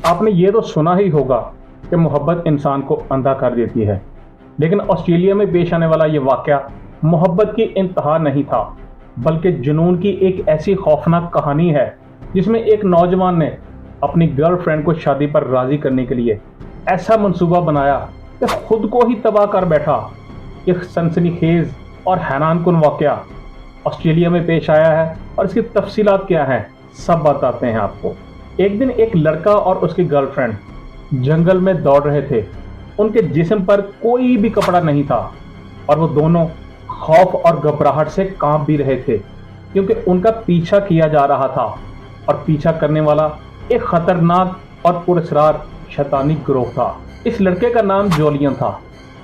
आपने ये तो सुना ही होगा कि मोहब्बत इंसान को अंधा कर देती है, लेकिन ऑस्ट्रेलिया में पेश आने वाला ये वाक़या मोहब्बत की इंतहा नहीं था, बल्कि जुनून की एक ऐसी खौफनाक कहानी है जिसमें एक नौजवान ने अपनी गर्लफ्रेंड को शादी पर राज़ी करने के लिए ऐसा मंसूबा बनाया कि खुद को ही तबाह कर बैठा। एक सनसनीखेज और हैरानकुन वाक़या ऑस्ट्रेलिया में पेश आया है और इसकी तफसीलात क्या हैं सब बताते हैं आपको। एक दिन एक लड़का और उसकी गर्लफ्रेंड जंगल में दौड़ रहे थे। उनके जिस्म पर कोई भी कपड़ा नहीं था और वो दोनों खौफ और घबराहट से कांप भी रहे थे, क्योंकि उनका पीछा किया जा रहा था और पीछा करने वाला एक खतरनाक और पुरस्कार शैतानी गिरोह था। इस लड़के का नाम जोलियन था।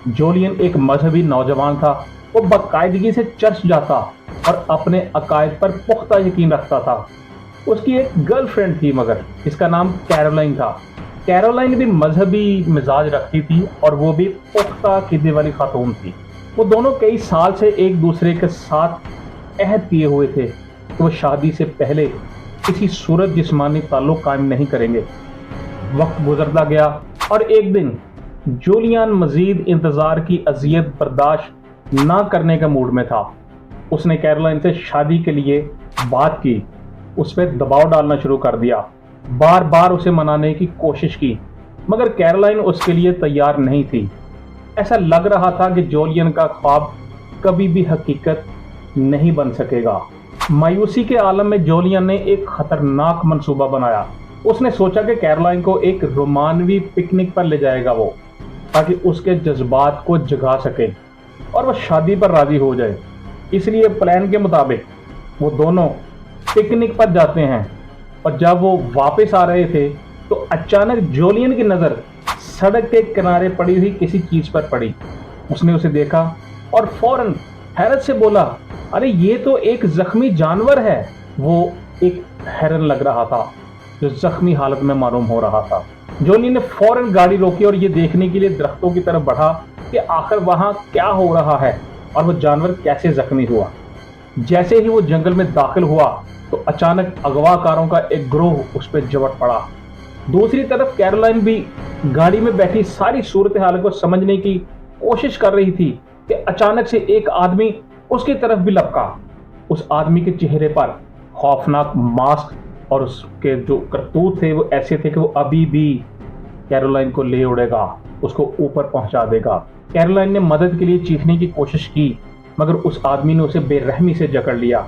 जोलियन एक मजहबी नौजवान था। वो बाकायदगी से चर्च जाता और अपने अकायद पर पुख्ता यकीन रखता था। उसकी एक गर्लफ्रेंड थी, मगर इसका नाम कैरोलाइन था। कैरोलाइन भी मजहबी मिजाज रखती थी और वो भी पुख्ता अकीदे वाली खातून थी। वो दोनों कई साल से एक दूसरे के साथ अहद किए हुए थे कि वो शादी से पहले किसी सूरत जिस्मानी ताल्लुक कायम नहीं करेंगे। वक्त गुजरता गया और एक दिन जूलियन मजीद इंतज़ार की अजियत बर्दाश्त ना करने के मूड में था। उसने कैरोलाइन से शादी के लिए बात की, उस पर दबाव डालना शुरू कर दिया, बार बार उसे मनाने की कोशिश की, मगर कैरोलाइन उसके लिए तैयार नहीं थी। ऐसा लग रहा था कि जोलियन का ख्वाब कभी भी हकीकत नहीं बन सकेगा। मायूसी के आलम में जोलियन ने एक खतरनाक मंसूबा बनाया। उसने सोचा कि कैरोलाइन को एक रोमानवी पिकनिक पर ले जाएगा वो, ताकि उसके जज्बात को जगा सके और वह शादी पर राजी हो जाए। इसलिए प्लान के मुताबिक वो दोनों पिकनिक पर जाते हैं और जब वो वापस आ रहे थे तो अचानक जोलियन की नज़र सड़क के किनारे पड़ी हुई किसी चीज़ पर पड़ी। उसने उसे देखा और फौरन हैरत से बोला, अरे ये तो एक जख्मी जानवर है। वो एक हेरन लग रहा था जो जख्मी हालत में मालूम हो रहा था। जोलियन ने फौरन गाड़ी रोकी और ये देखने के लिए दरख्तों की तरफ बढ़ा कि आखिर वहाँ क्या हो रहा है और वो जानवर कैसे जख्मी हुआ। जैसे ही वो जंगल में दाखिल हुआ तो अचानक अगवाकारों का एक ग्रोह उस पर जमट पड़ा। दूसरी तरफ कैरोलाइन भी गाड़ी में बैठी सारी सूरत हाल को समझने की कोशिश कर रही थी कि अचानक से एक आदमी उसकी तरफ भी लपका। उस आदमी के चेहरे पर खौफनाक मास्क और उसके जो करतूत थे वो ऐसे थे कि वो अभी भी कैरोलाइन को ले उड़ेगा, उसको ऊपर पहुंचा देगा। कैरोलाइन ने मदद के लिए चीखने की कोशिश की, मगर उस आदमी ने उसे बेरहमी से जकड़ लिया,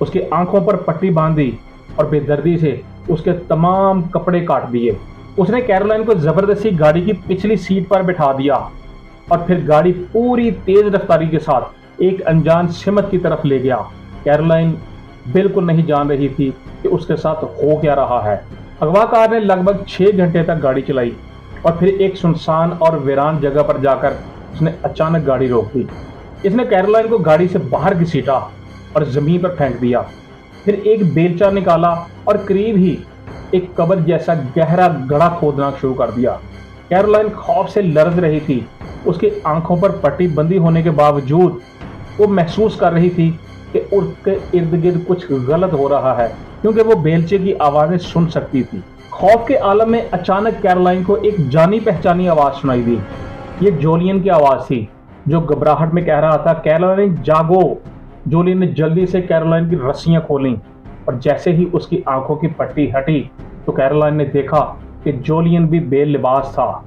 उसकी आंखों पर पट्टी बांधी और बेदर्दी से उसके तमाम कपड़े काट दिए। उसने कैरोलाइन को जबरदस्ती गाड़ी की पिछली सीट पर बिठा दिया और फिर गाड़ी पूरी तेज रफ्तारी के साथ एक अनजान सिमत की तरफ ले गया। कैरोलाइन बिल्कुल नहीं जान रही थी कि उसके साथ हो क्या रहा है। अगवाकार ने लगभग 6 घंटे तक गाड़ी चलाई और फिर एक सुनसान और वीरान जगह पर जाकर उसने अचानक गाड़ी रोक दी। इसने कैरोलाइन को गाड़ी से बाहर घसीटा और जमीन पर फेंक दिया। फिर एक बेलचा निकाला और करीब ही एक कब्र जैसा गहरा गड्ढा खोदना शुरू कर दिया। कैरोलाइन खौफ से लरज रही थी। उसकी आंखों पर पट्टी बंदी होने के बावजूद वो महसूस कर रही थी कि उसके इर्द गिर्द कुछ गलत हो रहा है, क्योंकि वो बेलचे की आवाज़ें सुन सकती थी। खौफ के आलम में अचानक कैरोलाइन को एक जानी पहचानी आवाज़ सुनाई दी। ये जोलियन की आवाज़ थी जो घबराहट में कह रहा था, कैरोलाइन जागो। जोलियन ने जल्दी से कैरोलाइन की रस्सियां खोलीं और जैसे ही उसकी आंखों की पट्टी हटी तो कैरोलाइन ने देखा कि जोलियन भी बेलिबास था।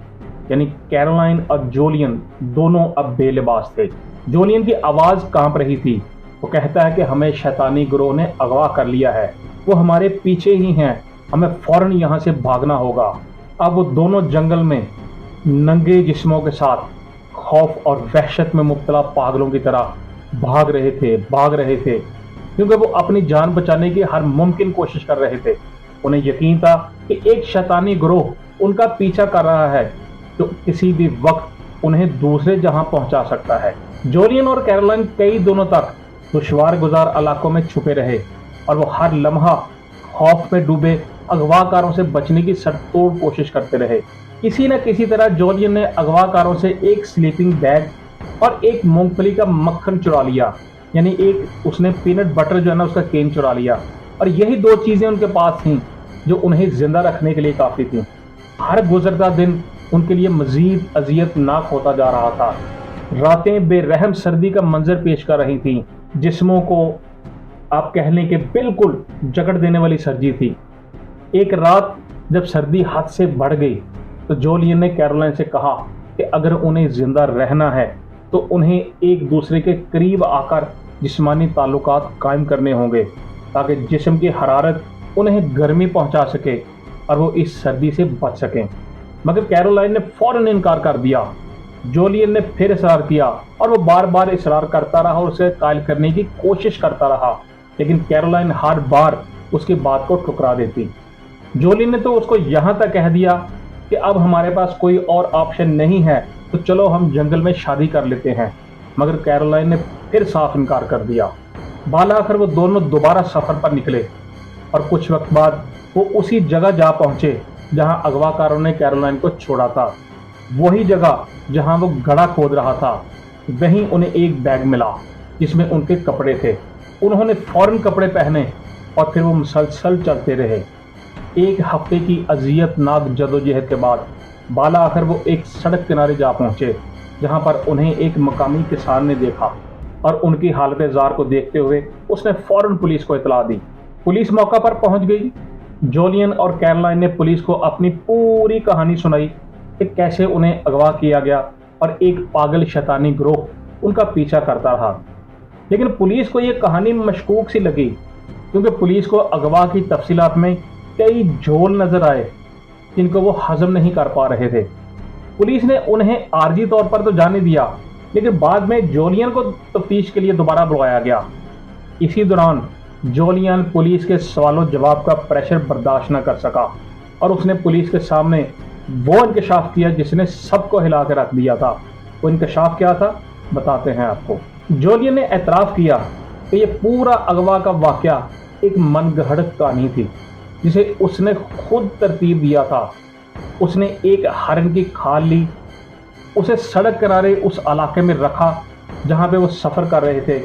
यानी कैरोलाइन और जोलियन दोनों अब बेलिबास थे। जोलियन की आवाज़ कांप रही थी। वो कहता है कि हमें शैतानी गिरोह ने अगवा कर लिया है, वो हमारे पीछे ही हैं, हमें फ़ौरन यहाँ से भागना होगा। अब वो दोनों जंगल में नंगे जिस्मों के साथ खौफ और वहशत में मुब्तला पागलों की तरह भाग रहे थे, क्योंकि वो अपनी जान बचाने की हर मुमकिन कोशिश कर रहे थे। उन्हें यकीन था कि एक शैतानी गिरोह उनका पीछा कर रहा है जो किसी भी वक्त उन्हें दूसरे जहां पहुंचा सकता है। जोलियन और कैरोलाइन कई दिनों तक दुश्वार गुजार इलाकों में छुपे रहे और वो हर लम्हा खौफ में डूबे अगवाकारों से बचने की सड़तोड़ कोशिश करते रहे। किसी न किसी तरह जोलियन ने अगवाकारों से एक स्लीपिंग बैग और एक मूंगफली का मक्खन चुरा लिया, यानी एक उसने पीनट बटर जो है ना उसका केन चुरा लिया, और यही 2 चीज़ें उनके पास थीं जो उन्हें जिंदा रखने के लिए काफ़ी थीं। ہر گزرتا دن ان کے لیے مزید اذیت ناک ہوتا جا رہا تھا۔ راتیں بے رحم سردی کا منظر پیش کر رہی تھیں، جسموں کو آپ کہہ لیں کہ بالکل جکڑ دینے والی سردی تھی۔ ایک رات جب سردی حد سے بڑھ گئی تو جولین نے کیرولائن سے کہا کہ اگر انہیں زندہ رہنا ہے تو انہیں ایک دوسرے کے قریب آ کر جسمانی تعلقات قائم کرنے ہوں گے تاکہ جسم کی حرارت انہیں گرمی پہنچا سکے اور وہ اس سردی سے بچ سکیں۔ مگر کیرولائن نے فوراً انکار کر دیا۔ جولین نے پھر اصرار کیا اور وہ بار بار اصرار کرتا رہا اور اسے قائل کرنے کی کوشش کرتا رہا، لیکن کیرولائن ہر بار اس کی بات کو ٹھکرا دیتی۔ جولین نے تو اس کو یہاں تک کہہ دیا کہ اب ہمارے پاس کوئی اور آپشن نہیں ہے تو چلو ہم جنگل میں شادی کر لیتے ہیں، مگر کیرولائن نے پھر صاف انکار کر دیا۔ بالآخر وہ دونوں دوبارہ سفر پر نکلے اور کچھ وقت بعد وہ اسی جگہ جا پہنچے جہاں اغوا کاروں نے کیرولائن کو چھوڑا تھا، وہی جگہ جہاں وہ گڑھا کھود رہا تھا۔ وہیں انہیں ایک بیگ ملا جس میں ان کے کپڑے تھے۔ انہوں نے فوراً کپڑے پہنے اور پھر وہ مسلسل چلتے رہے۔ ایک ہفتے کی اذیت ناک جدوجہد کے بعد بالآخر وہ ایک سڑک کنارے جا پہنچے جہاں پر انہیں ایک مقامی کسان نے دیکھا اور ان کی حالت زار کو دیکھتے ہوئے اس نے فوراً پولیس کو اطلاع دی۔ پولیس موقع پر پہنچ گئی۔ جولین اور کیرولائن نے پولیس کو اپنی پوری کہانی سنائی کہ کیسے انہیں اغوا کیا گیا اور ایک پاگل شیطانی گروہ ان کا پیچھا کرتا رہا۔ لیکن پولیس کو یہ کہانی مشکوک سی لگی کیونکہ پولیس کو اغوا کی تفصیلات میں کئی جھول نظر آئے جن کو وہ ہضم نہیں کر پا رہے تھے۔ پولیس نے انہیں عارضی طور پر تو جانے دیا، لیکن بعد میں جولین کو تفتیش کے لیے دوبارہ بلوایا گیا۔ اسی دوران جولین پولیس کے سوال و جواب کا پریشر برداشت نہ کر سکا اور اس نے پولیس کے سامنے وہ انکشاف کیا جس نے سب کو ہلا کے رکھ دیا تھا۔ وہ انکشاف کیا تھا بتاتے ہیں آپ کو۔ جولین نے اعتراف کیا کہ یہ پورا اغوا کا واقعہ ایک من گھڑت کہانی تھی جسے اس نے خود ترتیب دیا تھا۔ اس نے ایک ہرن کی کھال لی، اسے سڑک کنارے اس علاقے میں رکھا جہاں پہ وہ سفر کر رہے تھے،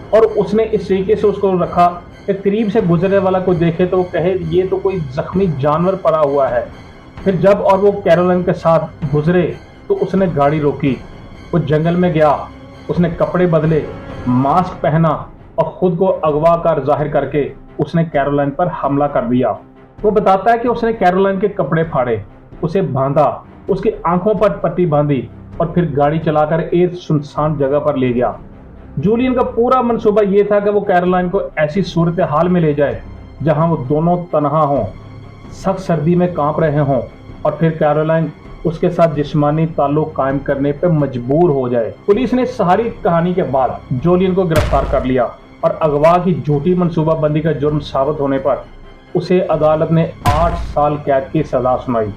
اور اس نے اس طریقے سے اس کو رکھا کہ قریب سے گزرنے والا کوئی دیکھے تو وہ کہے یہ تو کوئی زخمی جانور پڑا ہوا ہے۔ پھر جب اور وہ کیرولائن کے ساتھ گزرے تو اس نے گاڑی روکی، وہ جنگل میں گیا، اس نے کپڑے بدلے، ماسک پہنا اور خود کو اغوا کار ظاہر کر کے اس نے کیرولائن پر حملہ کر دیا۔ وہ بتاتا ہے کہ اس نے کیرولائن کے کپڑے پھاڑے، اسے باندھا، اس کی آنکھوں پر پٹی باندھی اور پھر گاڑی چلا کر ایک سنسان جگہ پر لے گیا۔ جولین کا پورا منصوبہ یہ تھا کہ وہ کیرولائن کو ایسی صورتحال میں لے جائے جہاں وہ دونوں تنہا ہوں، سخت سردی میں کانپ رہے ہوں، اور پھر کیرولائن اس کے ساتھ جسمانی تعلق قائم کرنے پہ مجبور ہو جائے۔ پولیس نے ساری کہانی کے بعد جولین کو گرفتار کر لیا اور اغوا کی جھوٹی منصوبہ بندی کا جرم ثابت ہونے پر اسے عدالت نے 8 سال قید کی سزا سنائی۔